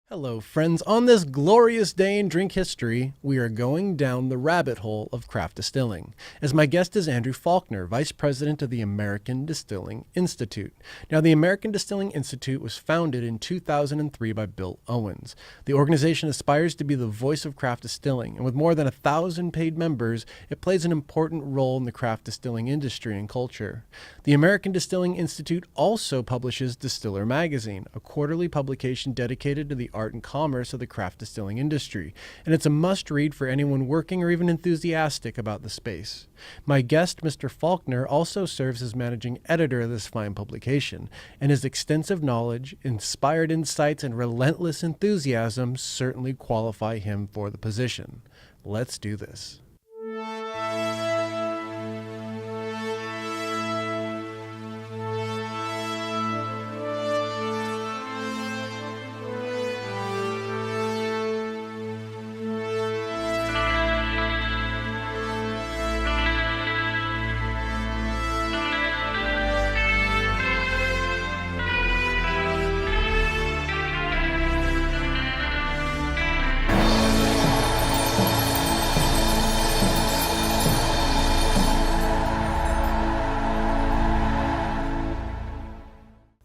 Hello, friends. On this glorious day in drink history, we are going down the rabbit hole of craft distilling. As my guest is Andrew Faulkner, Vice President of the American Distilling Institute. Now, the American Distilling Institute was founded in 2003 by Bill Owens. The organization aspires to be the voice of craft distilling, and with more than 1,000 paid members, it plays an important role in the craft distilling industry and culture. The American Distilling Institute also publishes Distiller magazine, a quarterly publication dedicated to the art and commerce of the craft distilling industry, and it's a must-read for anyone working or even enthusiastic about the space. My guest, Mr. Faulkner, also serves as managing editor of this fine publication, and his extensive knowledge, inspired insights, and relentless enthusiasm certainly qualify him for the position. Let's do this.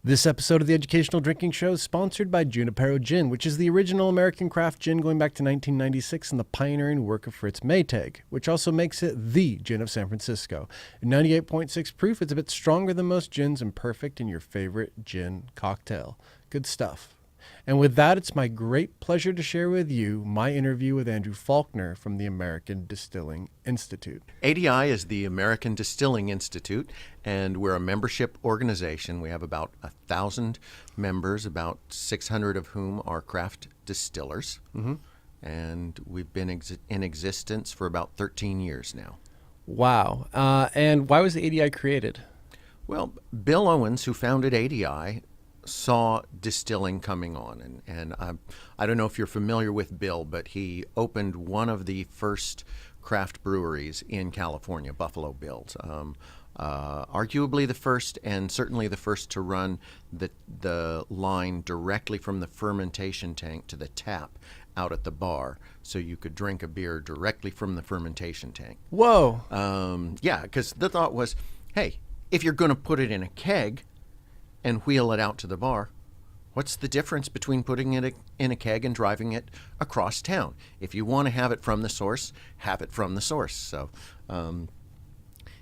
This episode of the Educational Drinking Show is sponsored by Junipero Gin, which is the original American craft gin going back to 1996 and the pioneering work of Fritz Maytag, which also makes it the gin of San Francisco. At 98.6 proof, it's a bit stronger than most gins and perfect in your favorite gin cocktail. Good stuff. And with that, it's my great pleasure to share with you my interview with Andrew Faulkner from the American Distilling Institute. ADI is the American Distilling Institute, and we're a membership organization. We have about 1,000 members, about 600 of whom are craft distillers. And we've been in existence for about 13 years now. Wow. And why was the ADI created? Well, Bill Owens, who founded ADI, saw distilling coming on. And I don't know if you're familiar with Bill, but he opened one of the first craft breweries in California, Buffalo Bill's. Arguably the first, and certainly the first to run the line directly from the fermentation tank to the tap out at the bar, so you could drink a beer directly from the fermentation tank. Whoa. Yeah, because the thought was, hey, if you're going to put it in a keg and wheel it out to the bar, what's the difference between putting it in a keg and driving it across town? If you want to have it from the source, have it from the source. So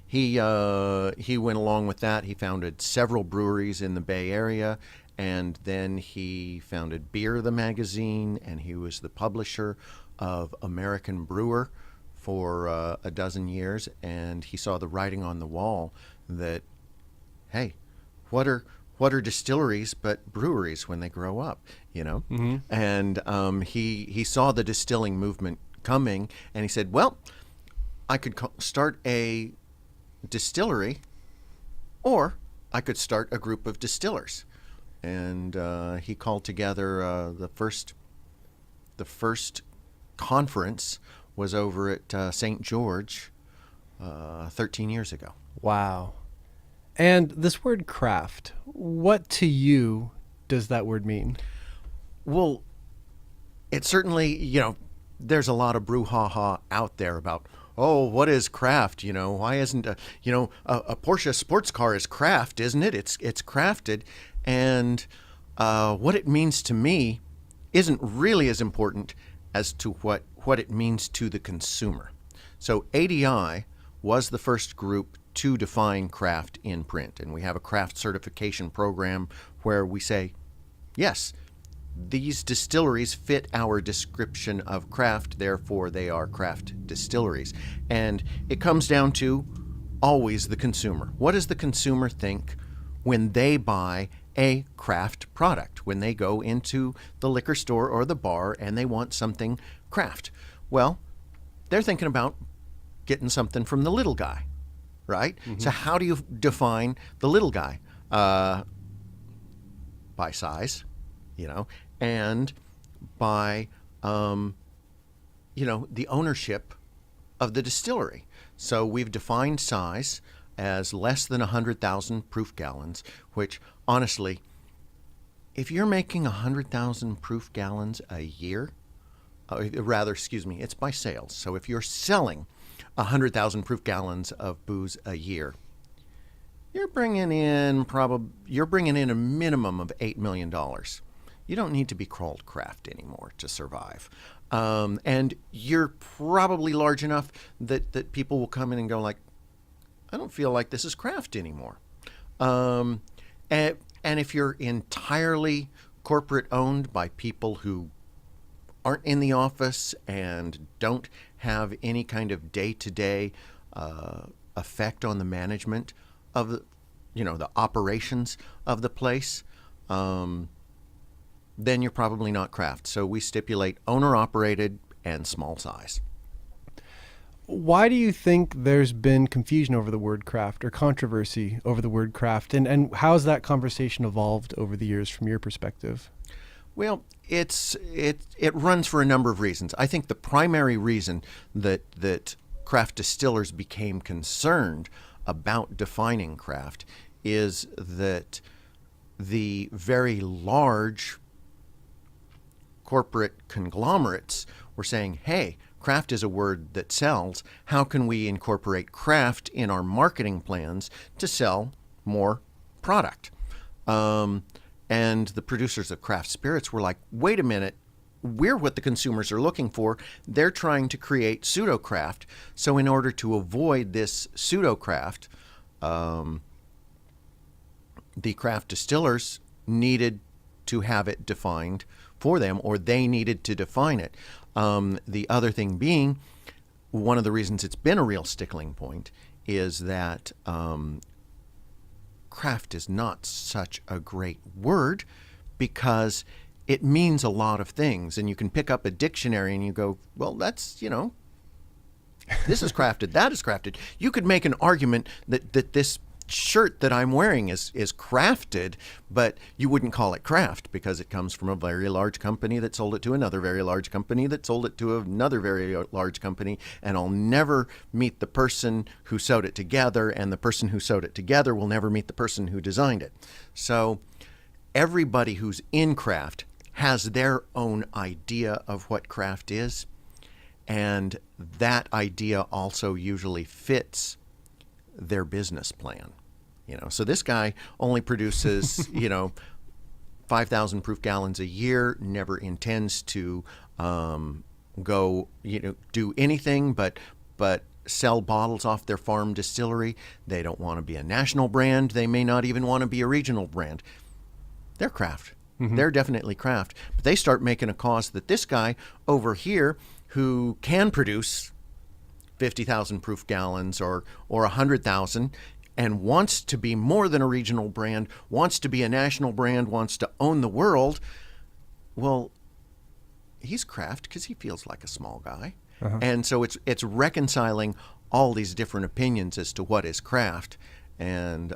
he went along with that. He founded several breweries in the Bay Area, and then he founded Beer, the magazine, and he was the publisher of American Brewer for a dozen years. And he saw the writing on the wall that, hey, what are distilleries but breweries when they grow up, you know? And he saw the distilling movement coming, and he said, well, I could start a distillery, or I could start a group of distillers. And he called together the first conference was over at St. George 13 years ago. Wow. And this word craft, what to you does that word mean? Well, it certainly, there's a lot of brouhaha out there about, oh, what is craft? Why isn't a Porsche sports car is craft, isn't it? It's crafted. And what it means to me isn't really as important as to what it means to the consumer. So ADI was the first group to define craft in print. And we have a craft certification program where we say, yes, these distilleries fit our description of craft, therefore they are craft distilleries. And it comes down to always the consumer. What does the consumer think when they buy a craft product, when they go into the liquor store or the bar and they want something craft? Well, they're thinking about getting something from the little guy, right? So how do you define the little guy? By size, and by, the ownership of the distillery. So we've defined size as less than 100,000 proof gallons, which honestly if you're making 100,000 proof gallons a year, it's by sales. So if you're selling 100,000 proof gallons of booze a year, you're bringing in a minimum of $8 million. You don't need to be called craft anymore to survive. And you're probably large enough that people will come in and go like, I don't feel like this is craft anymore. And if you're entirely corporate owned by people who aren't in the office and don't have any kind of day-to-day effect on the management of the operations of the place, then you're probably not craft. So we stipulate owner-operated and small size. Why do you think there's been confusion over the word craft or controversy over the word craft? And how's that conversation evolved over the years from your perspective? Well, it runs for a number of reasons. I think the primary reason that craft distillers became concerned about defining craft is that the very large corporate conglomerates were saying, hey, craft is a word that sells. How can we incorporate craft in our marketing plans to sell more product? And the producers of craft spirits were like, wait a minute, we're what the consumers are looking for. They're trying to create pseudo-craft. So in order to avoid this pseudo-craft, the craft distillers needed to have it defined for them, or they needed to define it. The other thing being, one of the reasons it's been a real stickling point is that craft is not such a great word because it means a lot of things. And you can pick up a dictionary and you go, well, that's, this is crafted, that is crafted. You could make an argument that this shirt that I'm wearing is crafted, but you wouldn't call it craft because it comes from a very large company that sold it to another very large company that sold it to another very large company, and I'll never meet the person who sewed it together, and the person who sewed it together will never meet the person who designed it. So everybody who's in craft has their own idea of what craft is, and that idea also usually fits their business plan. So this guy only produces 5,000 proof gallons a year, never intends to go do anything but sell bottles off their farm distillery. They don't want to be a national brand. They may not even want to be a regional brand. They're craft. Mm-hmm. They're definitely craft. But they start making a cost that this guy over here who can produce 50,000 proof gallons or 100,000 and wants to be more than a regional brand, wants to be a national brand, wants to own the world, well, he's craft because he feels like a small guy. Uh-huh. And so it's reconciling all these different opinions as to what is craft. And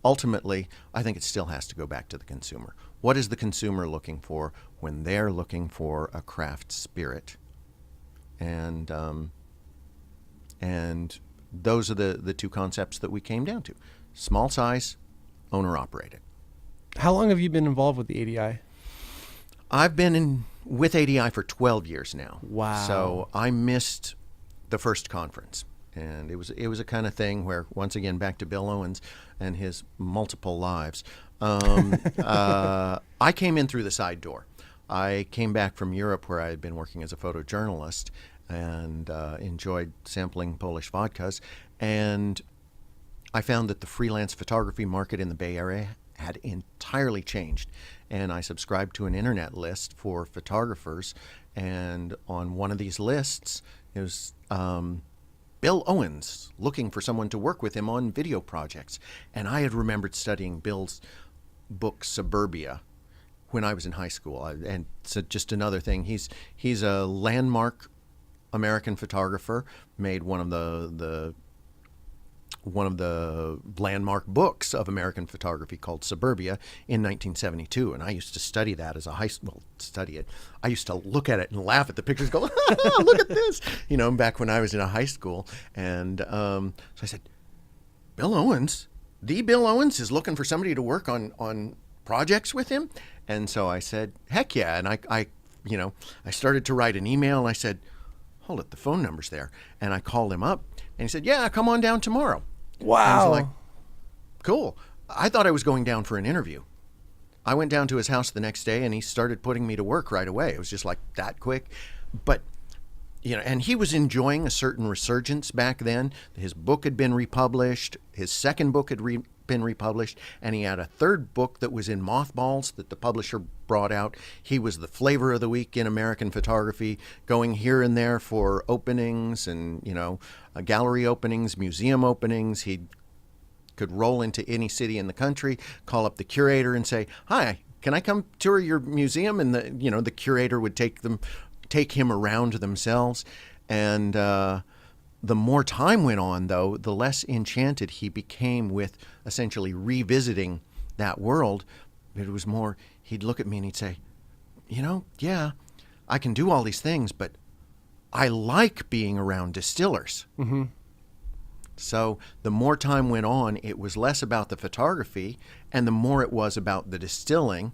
ultimately, I think it still has to go back to the consumer. What is the consumer looking for when they're looking for a craft spirit? And those are the two concepts that we came down to. Small size, owner-operated. How long have you been involved with the ADI? I've been with ADI for 12 years now. Wow. So I missed the first conference. And it was a kind of thing where, once again, back to Bill Owens and his multiple lives. I came in through the side door. I came back from Europe where I had been working as a photojournalist and enjoyed sampling Polish vodkas. And I found that the freelance photography market in the Bay Area had entirely changed. And I subscribed to an internet list for photographers. And on one of these lists, it was Bill Owens looking for someone to work with him on video projects. And I had remembered studying Bill's book Suburbia when I was in high school. And so just another thing, he's a landmark American photographer, made one of the landmark books of American photography called Suburbia in 1972, and I used to study that as a study it. I used to look at it and laugh at the pictures, go, look at this, back when I was in a high school. And so I said, Bill Owens is looking for somebody to work on projects with him. And so I said, heck yeah. And I started to write an email, and I said, hold it, the phone number's there. And I called him up, and he said, yeah, come on down tomorrow. Wow. And I was like, cool. I thought I was going down for an interview. I went down to his house the next day, and he started putting me to work right away. It was just like that quick. But, and he was enjoying a certain resurgence back then. His book had been republished. His second book had been republished. And he had a third book that was in mothballs that the publisher brought out. He was the flavor of the week in American photography, going here and there for openings and, gallery openings, museum openings. He could roll into any city in the country, call up the curator and say, hi, can I come tour your museum? And the curator would take him around themselves. And the more time went on, though, the less enchanted he became with essentially revisiting that world. It was more, he'd look at me and he'd say, yeah, I can do all these things, but I like being around distillers. Mm-hmm. So the more time went on, it was less about the photography and the more it was about the distilling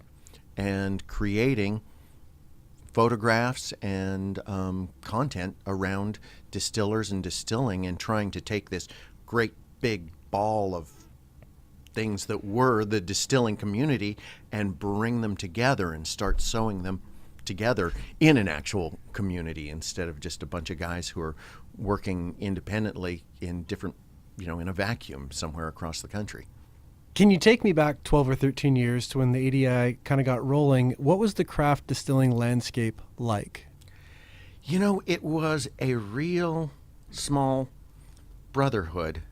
and creating photographs and content around distillers and distilling, and trying to take this great big ball of things that were the distilling community and bring them together and start sewing them together in an actual community instead of just a bunch of guys who are working independently in different, in a vacuum somewhere across the country. Can you take me back 12 or 13 years to when the ADI kind of got rolling? What was the craft distilling landscape like? It was a real small brotherhood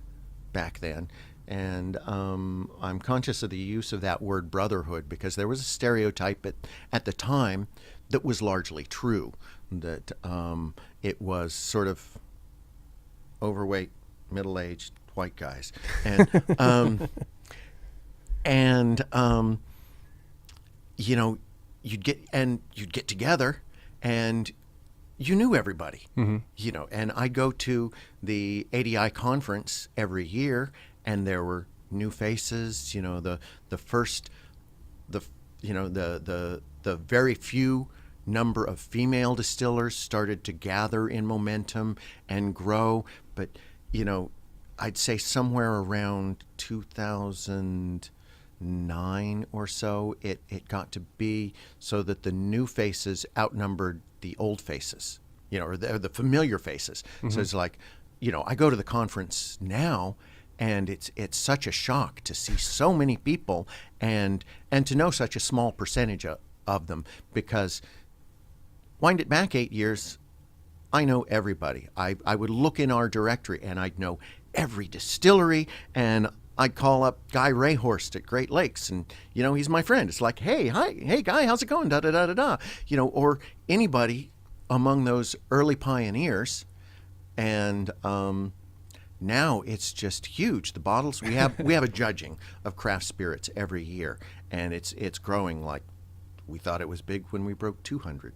back then. And I'm conscious of the use of that word brotherhood because there was a stereotype at the time that was largely true, that it was sort of overweight, middle-aged white guys. And you'd get together and you knew everybody. Mm-hmm. And I go to the ADI conference every year, and there were new faces. The very few number of female distillers started to gather in momentum and grow. But I'd say somewhere around 2009 or so, it got to be so that the new faces outnumbered the old faces, or the familiar faces. Mm-hmm. So it's like, I go to the conference now, and it's such a shock to see so many people and to know such a small percentage of them, because wind it back 8 years, I know everybody. I would look in our directory and I'd know every distillery, and I'd call up Guy Rayhorst at Great Lakes, and he's my friend. It's like, hey Guy, how's it going? Da da da da da. Or anybody among those early pioneers, and now it's just huge. The bottles we have a judging of craft spirits every year, and it's growing. Like, we thought it was big when we broke 200,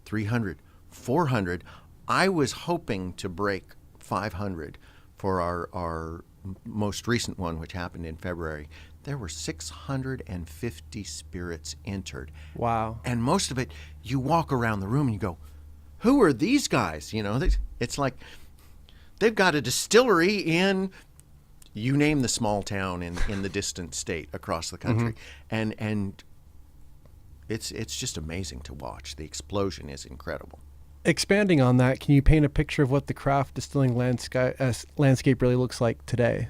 300, 400. I was hoping to break 500 for our most recent one, which happened in February. There were 650 spirits entered. Wow. And most of it, you walk around the room and you go, who are these guys? It's like they've got a distillery in, you name the small town in the distant state across the country. Mm-hmm. And it's just amazing to watch. The explosion is incredible. Expanding on that, can you paint a picture of what the craft distilling landscape really looks like today?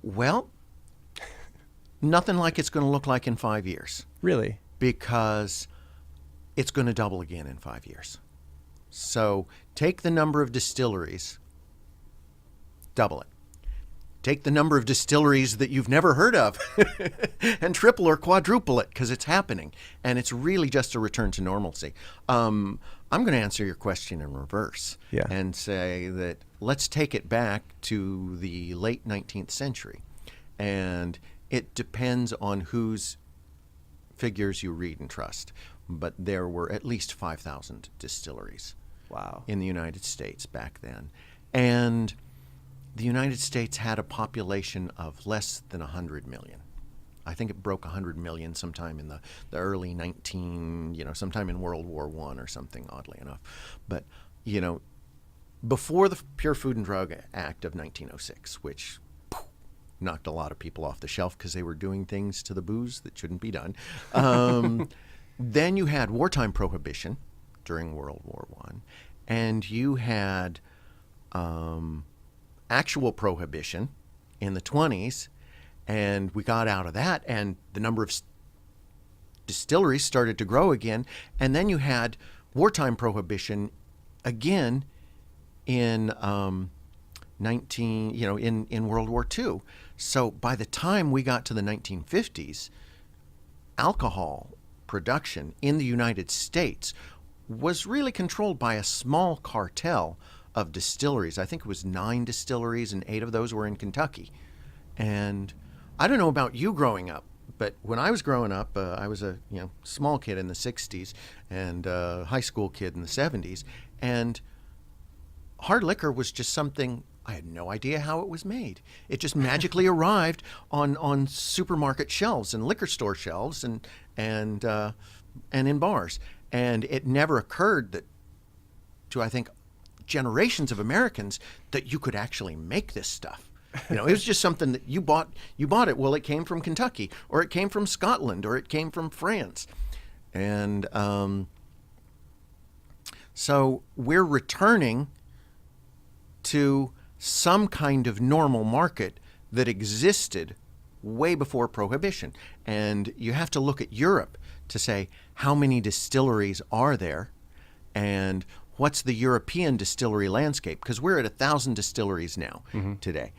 Well, nothing like it's going to look like in 5 years. Really? Because it's going to double again in 5 years. So take the number of distilleries, double it. Take the number of distilleries that you've never heard of and triple or quadruple it, because it's happening. And it's really just a return to normalcy. I'm going to answer your question in reverse and say that let's take it back to the late 19th century. And it depends on whose figures you read and trust. But there were at least 5,000 distilleries in the United States back then. And the United States had a population of less than 100 million. I think it broke 100 million sometime in the early sometime in World War I or something, oddly enough. But, before the Pure Food and Drug Act of 1906, which knocked a lot of people off the shelf because they were doing things to the booze that shouldn't be done. Then you had wartime prohibition during World War I, and you had actual prohibition in the 20s, and we got out of that, and the number of distilleries started to grow again, and then you had wartime prohibition again in in World War II. So by the time we got to the 1950s, alcohol production in the United States was really controlled by a small cartel of distilleries. I think it was 9 distilleries, and 8 of those were in Kentucky. And I don't know about you growing up, but when I was growing up, I was a small kid in the 60s and a high school kid in the 70s, and hard liquor was just something I had no idea how it was made. It just magically arrived on supermarket shelves and liquor store shelves and in bars. And it never occurred to I think generations of Americans that you could actually make this stuff. It was just something that you bought it. Well, it came from Kentucky, or it came from Scotland, or it came from France. And so we're returning to some kind of normal market that existed way before Prohibition. And you have to look at Europe to say, how many distilleries are there, and what's the European distillery landscape? Because we're at 1,000 distilleries now today.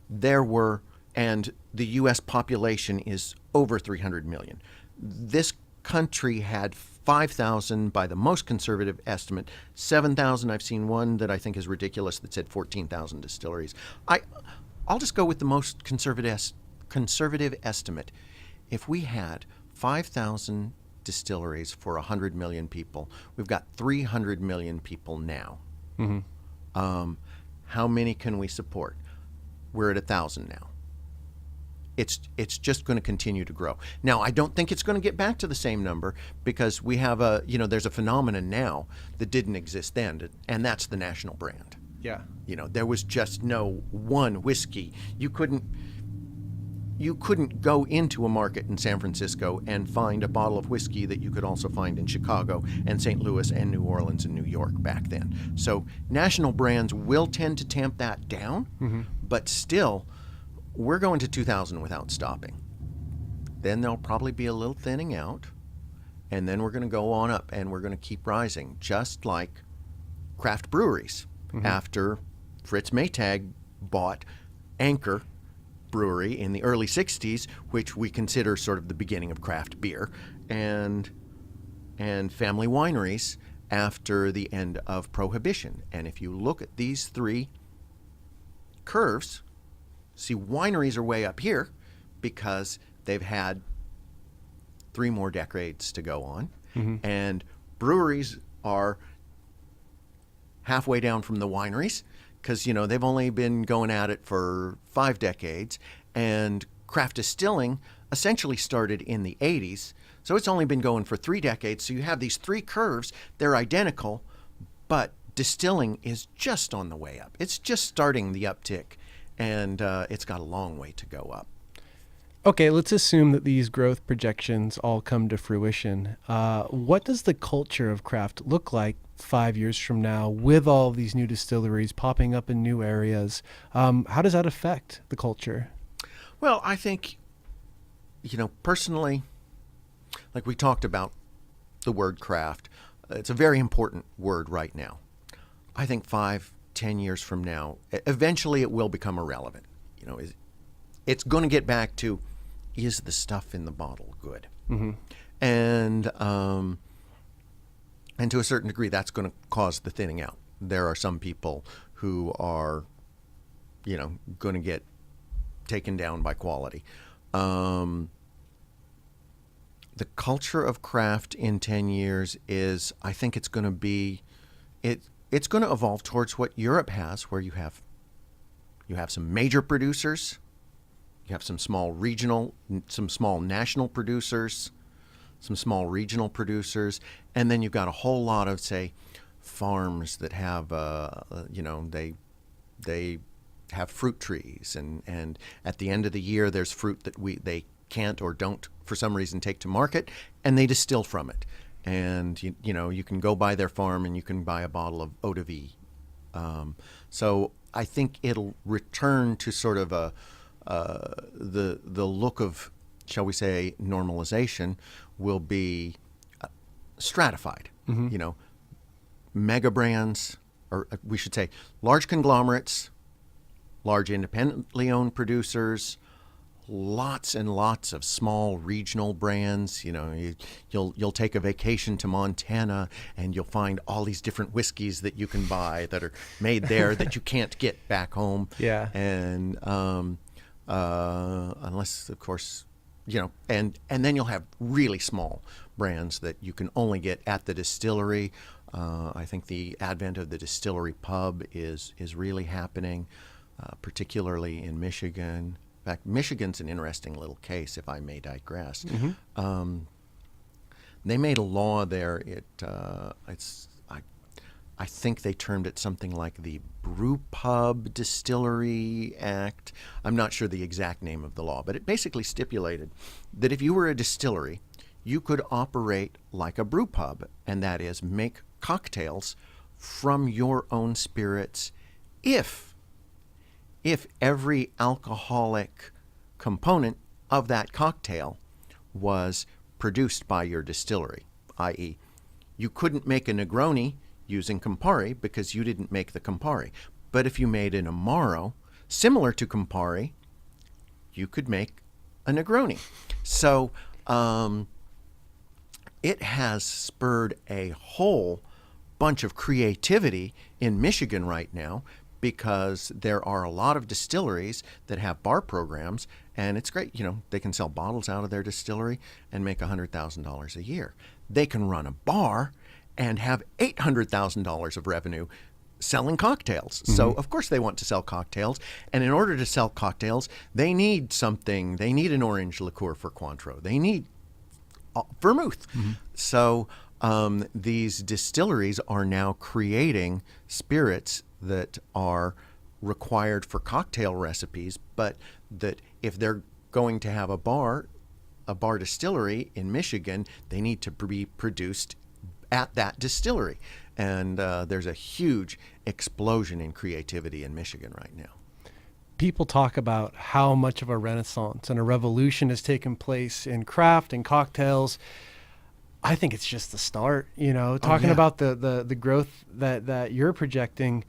There were, and the U.S. population is over 300 million. This country had 5,000 by the most conservative estimate, 7,000. I've seen one that I think is ridiculous that said 14,000 distilleries. I'll just go with the most conservative estimate. If we had 5,000 distilleries for 100 million people, we've got 300 million people now. How many can we support? We're at 1,000 now. It's just going to continue to grow. Now, I don't think it's going to get back to the same number, because we have there's a phenomenon now that didn't exist then, and that's the national brand. Yeah. There was just no one whiskey. You couldn't go into a market in San Francisco and find a bottle of whiskey that you could also find in Chicago and St. Louis and New Orleans and New York back then. So national brands will tend to tamp that down, but still, we're going to 2000 without stopping. Then there'll probably be a little thinning out, and then we're going to go on up, and we're going to keep rising, just like craft breweries. After Fritz Maytag bought Anchor Brewery in the early 60s, which we consider sort of the beginning of craft beer, and family wineries after the end of Prohibition. And if you look at these 3 curves, see, wineries are way up here because they've had 3 more decades to go on, and breweries are halfway down from the wineries, because they've only been going at it for 5 decades, and craft distilling essentially started in the 80s, so it's only been going for 3 decades. So you have these 3 curves. They're identical, but distilling is just on the way up. It's just starting the uptick, and it's got a long way to go up. Okay, let's assume that these growth projections all come to fruition. What does the culture of craft look like 5 years from now, with all of these new distilleries popping up in new areas? How does that affect the culture? Well, I think, personally, like we talked about the word craft, it's a very important word right now. I think 5-10 years from now, eventually it will become irrelevant. It's going to get back to, is the stuff in the bottle good? And to a certain degree, that's going to cause the thinning out. There are some people who are, going to get taken down by quality. The culture of craft in 10 years is, I think it's going to be, it's going to evolve towards what Europe has, where you have some major producers You have some small regional, some small national producers, some small regional producers, and then you've got a whole lot of, say, farms that have, they have fruit trees, and at the end of the year, there's fruit that they can't or don't for some reason take to market, and they distill from it. And you can go by their farm and you can buy a bottle of eau de vie. So I think it'll return to sort of the look of, shall we say, normalization will be stratified. Mega brands, or we should say large conglomerates, large independently owned producers, lots and lots of small regional brands. You'll take a vacation to Montana and you'll find all these different whiskeys that you can buy that are made there that you can't get back home. Yeah. And unless, of course, and then you'll have really small brands that you can only get at the distillery. I think the advent of the distillery pub is really happening, particularly in Michigan. In fact, Michigan's an interesting little case, if I may digress. They made a law there. I think they termed it something like the Brew Pub Distillery Act. I'm not sure the exact name of the law, but it basically stipulated that if you were a distillery, you could operate like a brew pub, and that is make cocktails from your own spirits if every alcoholic component of that cocktail was produced by your distillery, i.e., you couldn't make a Negroni using Campari because you didn't make the Campari. But if you made an Amaro similar to Campari, you could make a Negroni. So it has spurred a whole bunch of creativity in Michigan right now, because there are a lot of distilleries that have bar programs, and it's great. They can sell bottles out of their distillery and make $100,000 a year. They can run a bar and have $800,000 of revenue selling cocktails. So, of course, they want to sell cocktails. And in order to sell cocktails, they need something. They need an orange liqueur for Cointreau. They need vermouth. So these distilleries are now creating spirits that are required for cocktail recipes, but that if they're going to have a bar distillery in Michigan, they need to be produced at that distillery. And there's a huge explosion in creativity in Michigan right now. People talk about how much of a renaissance and a revolution has taken place in craft and cocktails. I think it's just the start, talking about the growth that you're projecting.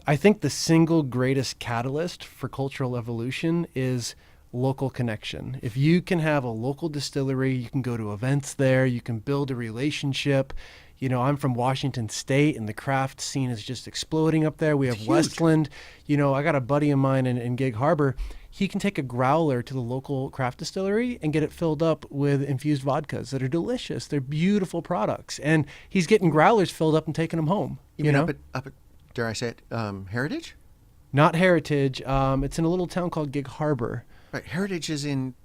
I think the single greatest catalyst for cultural evolution is local connection. If you can have a local distillery, you can go to events there, you can build a relationship. I'm from Washington State, and the craft scene is just exploding up there. We have huge. Westland. I got a buddy of mine in Gig Harbor. He can take a growler to the local craft distillery and get it filled up with infused vodkas that are delicious. They're beautiful products. And he's getting growlers filled up and taking them home. You know? Up at, dare I say it, Heritage? Not Heritage. It's in a little town called Gig Harbor. Right, Heritage is in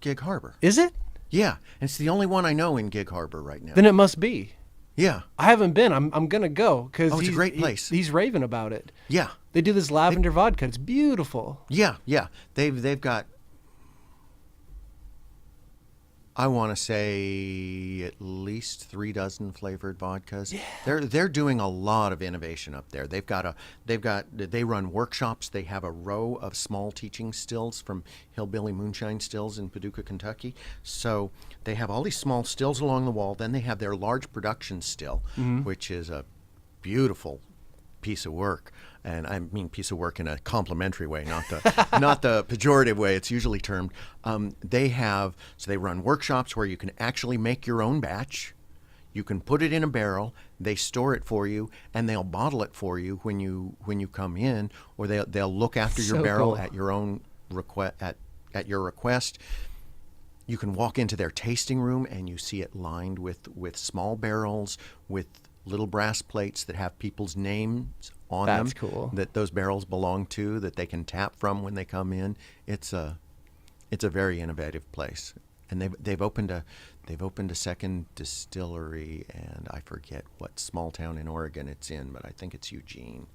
Gig Harbor. Is it? Yeah, and it's the only one I know in Gig Harbor right now. Then it must be. Yeah. I haven't been. I'm going to go because it's a great place. He's raving about it. Yeah. They do this lavender vodka. It's beautiful. Yeah. They've got, I want to say, at least 3 dozen flavored vodkas. Yeah. They're doing a lot of innovation up there. They run workshops. They have a row of small teaching stills from Hillbilly Moonshine Stills in Paducah, Kentucky. So they have all these small stills along the wall. Then they have their large production still, which is a beautiful piece of work. And I mean piece of work in a complimentary way, not the pejorative way it's usually termed. They run workshops where you can actually make your own batch. You can put it in a barrel. They store it for you, and they'll bottle it for you when you come in, or they'll look after your barrel cool. at your own at your request. You can walk into their tasting room and you see it lined with small barrels with little brass plates that have people's names on them. That's cool. That those barrels belong to, that they can tap from when they come in. It's a it's a very innovative place, and they've opened a second distillery, and I forget what small town in Oregon it's in, but I think it's Eugene.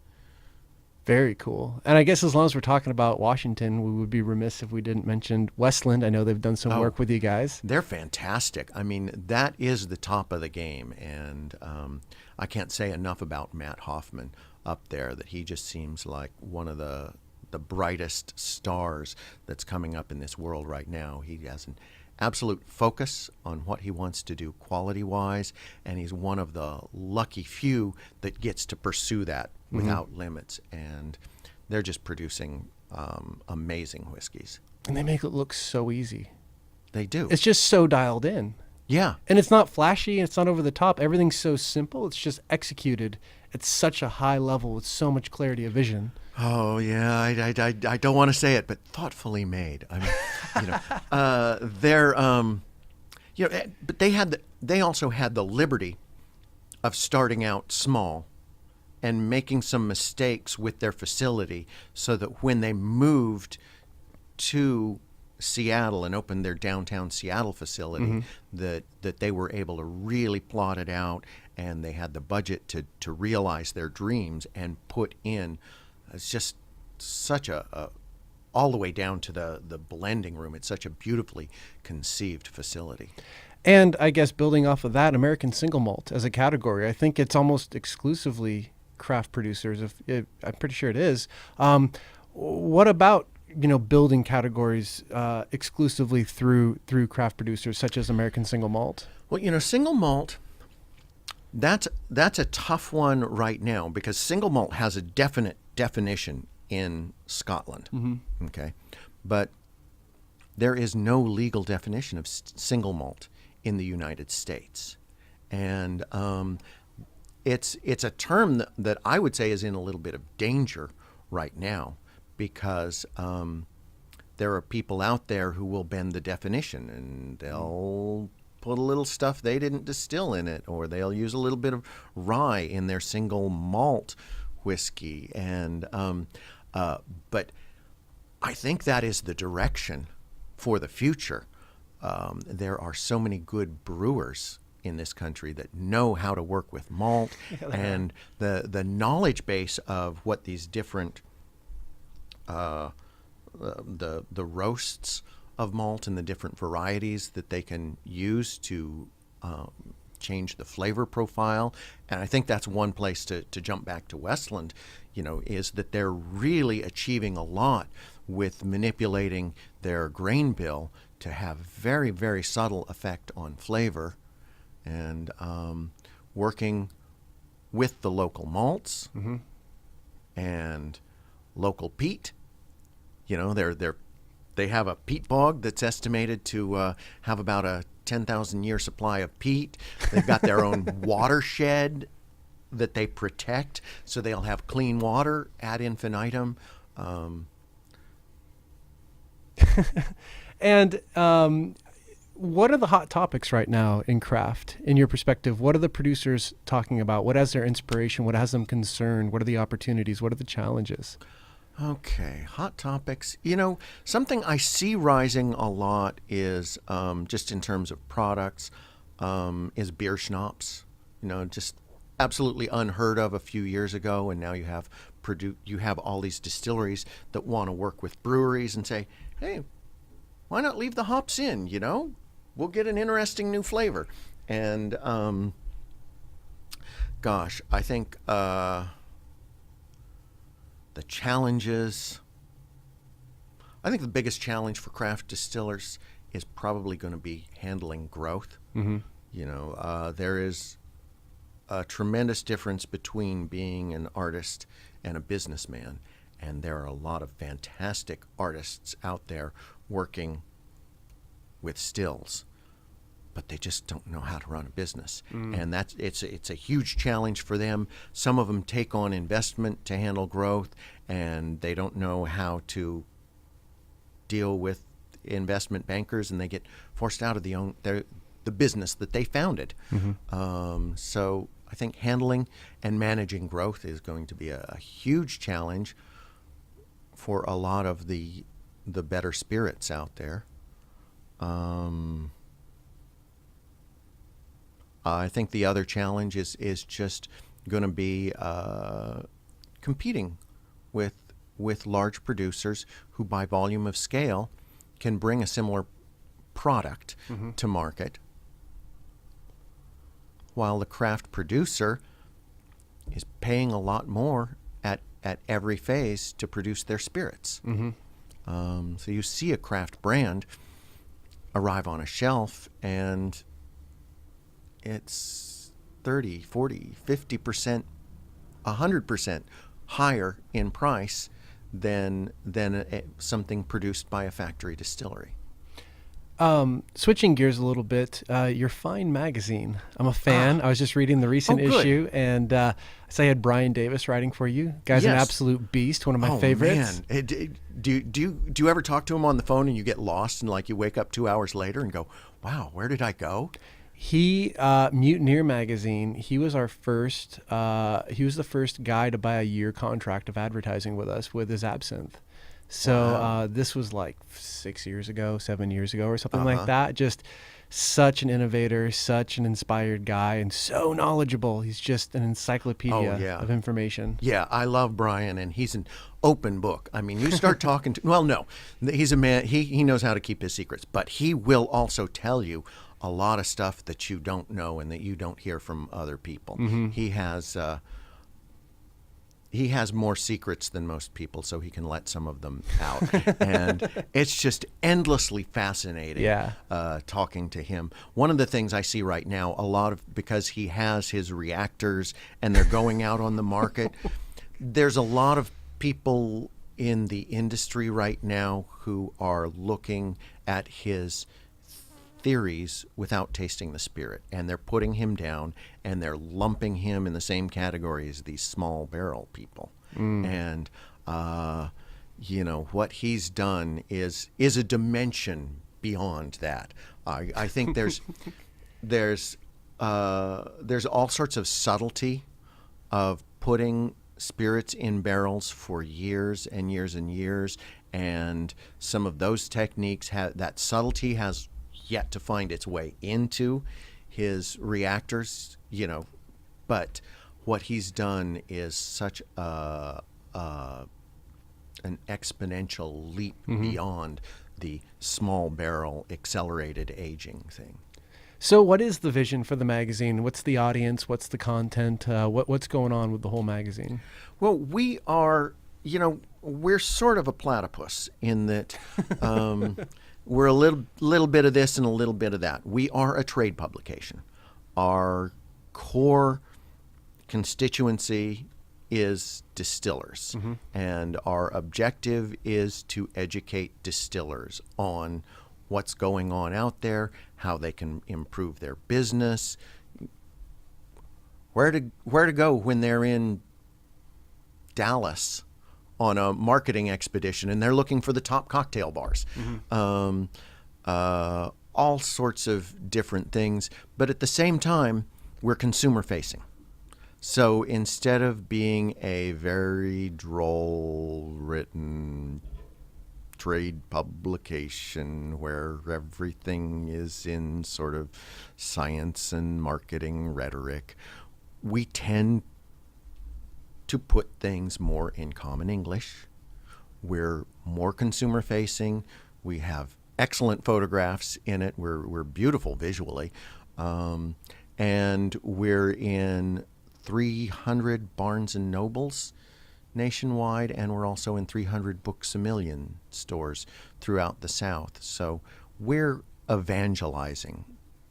Very cool. And I guess as long as we're talking about Washington, we would be remiss if we didn't mention Westland. I know they've done some work with you guys. They're fantastic. I mean, that is the top of the game, and I can't say enough about Matt Hoffman up there, that he just seems like one of the brightest stars that's coming up in this world right now. He has an absolute focus on what he wants to do quality-wise, and he's one of the lucky few that gets to pursue that without limits. And they're just producing amazing whiskeys. And they make it look so easy. They do. It's just so dialed in. Yeah. And it's not flashy, and it's not over the top. Everything's so simple. It's just executed at such a high level with so much clarity of vision. Oh yeah, I don't want to say it, but thoughtfully made. I mean, they're but they also had the liberty of starting out small and making some mistakes with their facility, so that when they moved to Seattle and opened their downtown Seattle facility, that they were able to really plot it out, and they had the budget to realize their dreams and put in. It's just such a all the way down to the blending room. It's such a beautifully conceived facility. And I guess building off of that, American single malt as a category, I think it's almost exclusively craft producers. I'm pretty sure it is. What about building categories exclusively through craft producers such as American single malt? Well, single malt, that's a tough one right now, because single malt has a definite definition in Scotland. Okay, but there is no legal definition of single malt in the United States, and it's a term that I would say is in a little bit of danger right now, because there are people out there who will bend the definition, and they'll put a little stuff they didn't distill in it, or they'll use a little bit of rye in their single malt whiskey. And but I think that is the direction for the future. There are so many good brewers in this country that know how to work with malt, and the knowledge base of what these different the roasts of malt and the different varieties that they can use to change the flavor profile. And I think that's one place to jump back to Westland, is that they're really achieving a lot with manipulating their grain bill to have very, very subtle effect on flavor, and working with the local malts and local peat. They have a peat bog that's estimated to have about a 10,000 year supply of peat. They've got their own watershed that they protect, so they'll have clean water ad infinitum. And what are the hot topics right now in craft, in your perspective? What are the producers talking about? What has their inspiration? What has them concerned? What are the opportunities? What are the challenges? Okay, hot topics. Something I see rising a lot is, just in terms of products, is beer schnapps. Just absolutely unheard of a few years ago, and now you have all these distilleries that want to work with breweries and say, hey, why not leave the hops in? We'll get an interesting new flavor. And gosh, I think the challenges, I think the biggest challenge for craft distillers is probably going to be handling growth. There is a tremendous difference between being an artist and a businessman, and there are a lot of fantastic artists out there working with stills, but they just don't know how to run a business. And it's a huge challenge for them. Some of them take on investment to handle growth, and they don't know how to deal with investment bankers, and they get forced out of the business that they founded. So I think handling and managing growth is going to be a huge challenge for a lot of the the better spirits out there. I think the other challenge is just going to be competing with large producers who, by volume of scale, can bring a similar product to market, while the craft producer is paying a lot more at every phase to produce their spirits. So you see a craft brand arrive on a shelf and it's 30, 40, 50%, 100% higher in price than something produced by a factory distillery. Switching gears a little bit, your Fine magazine. I'm a fan. I was just reading the recent issue, and I saw you had Brian Davis writing for you. Guy's an absolute beast, one of my favorites. Man. Do you ever talk to him on the phone and you get lost and like you wake up 2 hours later and go, wow, where did I go? He, Mutineer magazine, he was our first, he was the first guy to buy a year contract of advertising with us with his absinthe. So this was like 7 years ago or something like that. Just such an innovator, such an inspired guy, and so knowledgeable. He's just an encyclopedia of information. Yeah, I love Brian, and he's an open book. I mean, you start talking to, well, no, he's a man, he knows how to keep his secrets, but he will also tell you a lot of stuff that you don't know and that you don't hear from other people. He has more secrets than most people, so he can let some of them out. And it's just endlessly fascinating talking to him. One of the things I see right now, because he has his reactors and they're going out on the market, there's a lot of people in the industry right now who are looking at his theories without tasting the spirit, and they're putting him down and they're lumping him in the same category as these small barrel people. And what he's done is a dimension beyond that. I think there's all sorts of subtlety of putting spirits in barrels for years and years and years, and some of those techniques that subtlety has yet to find its way into his reactors, but what he's done is such an exponential leap beyond the small barrel accelerated aging thing. So what is the vision for the magazine? What's the audience? What's the content? What's going on with the whole magazine? Well, we are, we're sort of a platypus in that we're a little bit of this and a little bit of that. We are a trade publication. Our core constituency is distillers, and our objective is to educate distillers on what's going on out there, how they can improve their business, where to go when they're in Dallas on a marketing expedition and they're looking for the top cocktail bars. All sorts of different things, but at the same time, we're consumer facing. So instead of being a very droll written trade publication where everything is in sort of science and marketing rhetoric, we tend to put things more in common English. We're more consumer facing. We have excellent photographs in it. We're beautiful visually. And we're in 300 Barnes and Nobles nationwide, and we're also in 300 Books A Million stores throughout the South. So we're evangelizing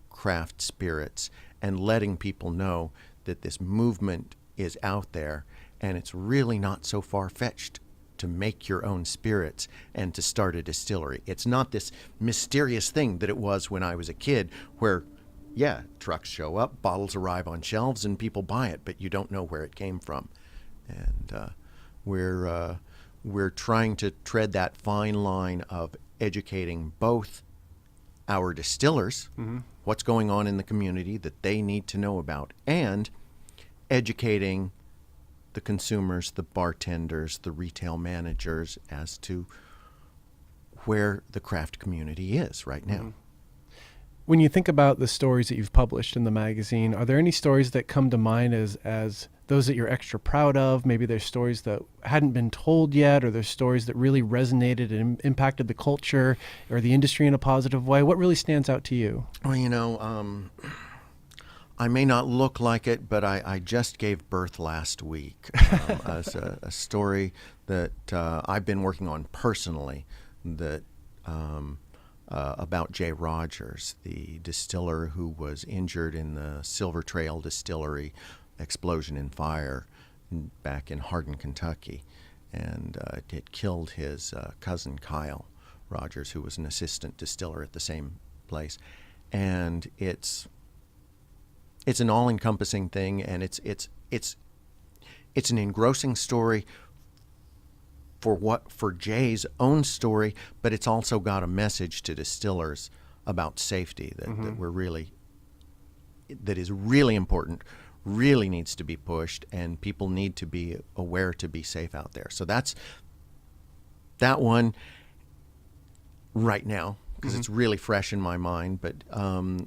craft spirits and letting people know that this movement is out there, and it's really not so far-fetched to make your own spirits and to start a distillery. It's not this mysterious thing that it was when I was a kid where, yeah, trucks show up, bottles arrive on shelves, and people buy it, but you don't know where it came from. And we're trying to tread that fine line of educating both our distillers, what's going on in the community that they need to know about, and educating the consumers, the bartenders, the retail managers as to where the craft community is right now. When you think about the stories that you've published in the magazine, are there any stories that come to mind as those that you're extra proud of? Maybe there's stories that hadn't been told yet, or there's stories that really resonated and impacted the culture or the industry in a positive way. What really stands out to you? Well, I may not look like it, but I just gave birth last week as a story that I've been working on personally, that about Jay Rogers, the distiller who was injured in the Silver Trail Distillery explosion and fire back in Hardin, Kentucky. And it killed his cousin Kyle Rogers, who was an assistant distiller at the same place. And it's an all-encompassing thing, and it's an engrossing story for Jay's own story, but it's also got a message to distillers about safety that is really important, really needs to be pushed, and people need to be aware to be safe out there. So that's that one right now, because it's really fresh in my mind. But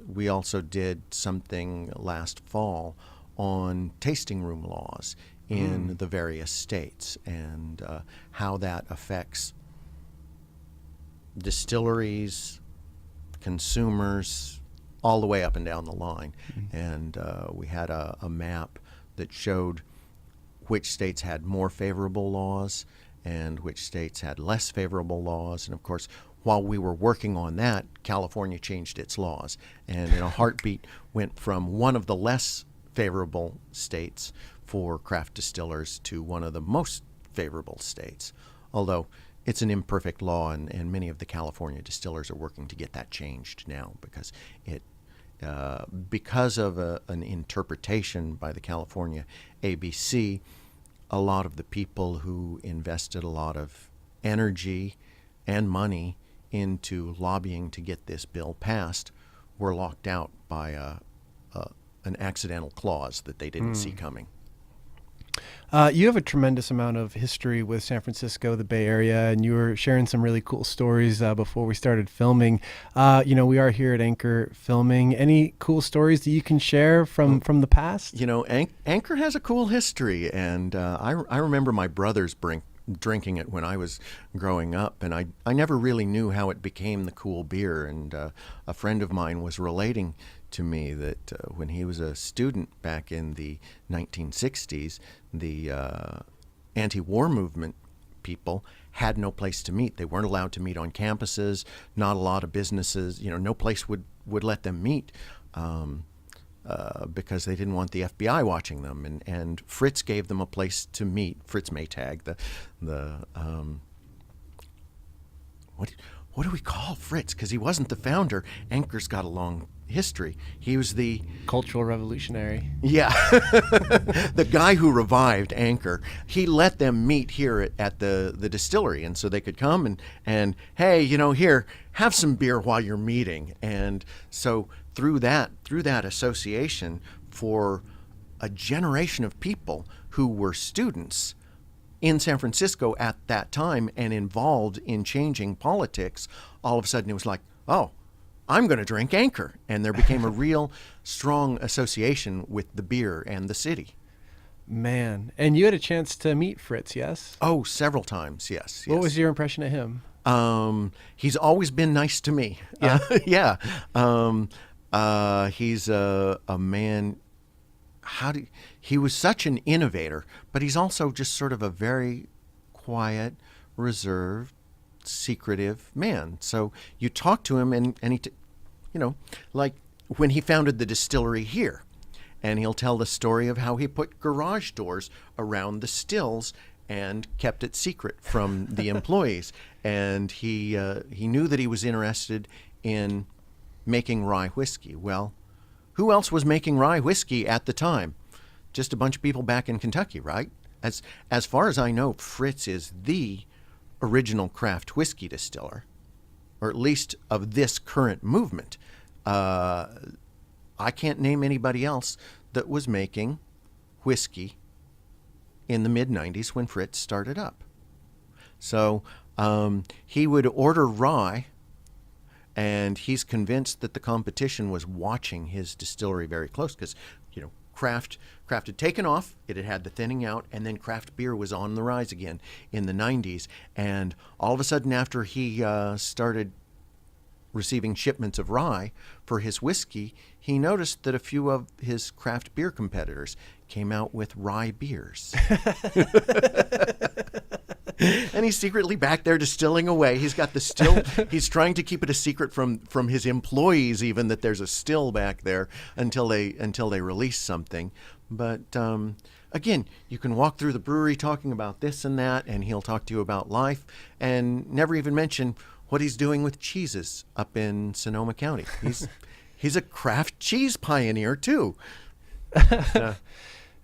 we also did something last fall on tasting room laws in the various states, and how that affects distilleries, consumers, all the way up and down the line. And we had a map that showed which states had more favorable laws and which states had less favorable laws. And of course, while we were working on that, California changed its laws, and in a heartbeat went from one of the less favorable states for craft distillers to one of the most favorable states. Although it's an imperfect law, and many of the California distillers are working to get that changed now, because because of an interpretation by the California ABC, a lot of the people who invested a lot of energy and money into lobbying to get this bill passed were locked out by an accidental clause that they didn't see coming. You have a tremendous amount of history with San Francisco, the Bay Area, and you were sharing some really cool stories before we started filming. We are here at Anchor filming. Any cool stories that you can share from the past? Anchor has a cool history, and I remember my brothers drinking it when I was growing up, and I never really knew how it became the cool beer. And a friend of mine was relating to me that when he was a student back in the 1960s, the anti-war movement people had no place to meet. They weren't allowed to meet on campuses. Not a lot of businesses, no place would let them meet because they didn't want the FBI watching them. And Fritz gave them a place to meet. Fritz Maytag, what do we call Fritz? Because he wasn't the founder. Anchor's got a long history. He was the cultural revolutionary. Yeah. The guy who revived Anchor. He let them meet here at the distillery, and so they could come and hey, here, have some beer while you're meeting. And so through that association, for a generation of people who were students in San Francisco at that time and involved in changing politics, all of a sudden it was like, oh, I'm going to drink Anchor. And there became a real strong association with the beer and the city. Man. And you had a chance to meet Fritz, yes? Oh, several times, yes. What was your impression of him? He's always been nice to me. Yeah. Yeah. He's a man. He was such an innovator, but he's also just sort of a very quiet, reserved, secretive man. So you talk to him, and he, like when he founded the distillery here, and he'll tell the story of how he put garage doors around the stills and kept it secret from the employees. And he knew that he was interested in making rye whiskey. Well, who else was making rye whiskey at the time? Just a bunch of people back in Kentucky, right? As far as I know, Fritz is the original craft whiskey distiller, or at least of this current movement. I can't name anybody else that was making whiskey in the mid-'90s when Fritz started up. So He would order rye, and he's convinced that the competition was watching his distillery very close because, craft had taken off, it had the thinning out, and then craft beer was on the rise again in the 90s. And all of a sudden, after he started receiving shipments of rye for his whiskey, he noticed that a few of his craft beer competitors came out with rye beers. And he's secretly back there distilling away. He's got the still. He's trying to keep it a secret from his employees, even, that there's a still back there until they release something. But again, you can walk through the brewery talking about this and that, and he'll talk to you about life, and never even mention what he's doing with cheeses up in Sonoma County. He's a craft cheese pioneer too.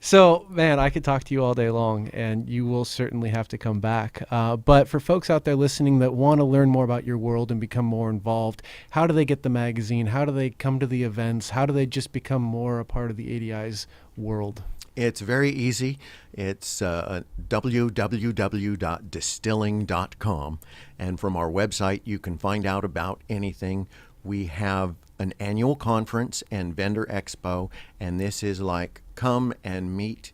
So, man, I could talk to you all day long, and you will certainly have to come back. But for folks out there listening that want to learn more about your world and become more involved, how do they get the magazine? How do they come to the events? How do they just become more a part of the ADI's world? It's very easy. It's www.distilling.com. And from our website, you can find out about anything. We have an annual conference and vendor expo, and this is like, come and meet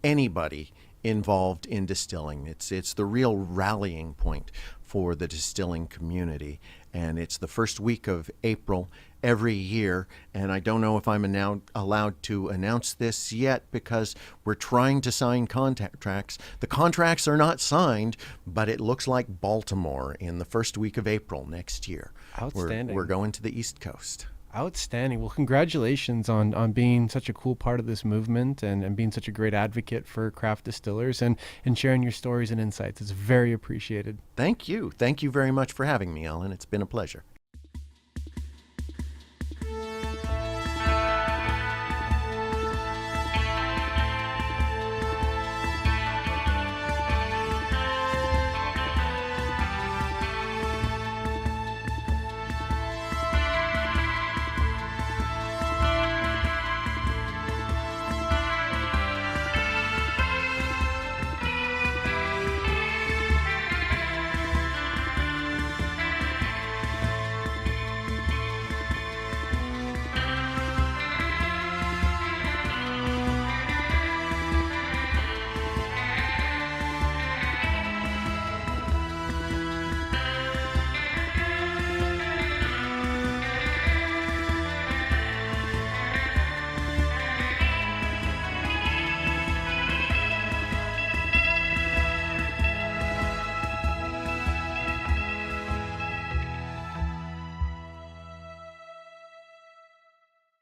anybody involved in distilling. It's the real rallying point for the distilling community, and it's the first week of April every year. And I don't know if I'm now allowed to announce this yet because we're trying to sign contracts. The contracts are not signed, but it looks like Baltimore in the first week of April next year. Outstanding. We're going to the East Coast. Outstanding. Well, congratulations on being such a cool part of this movement and being such a great advocate for craft distillers and sharing your stories and insights. It's very appreciated. Thank you. Thank you very much for having me, Alan. It's been a pleasure.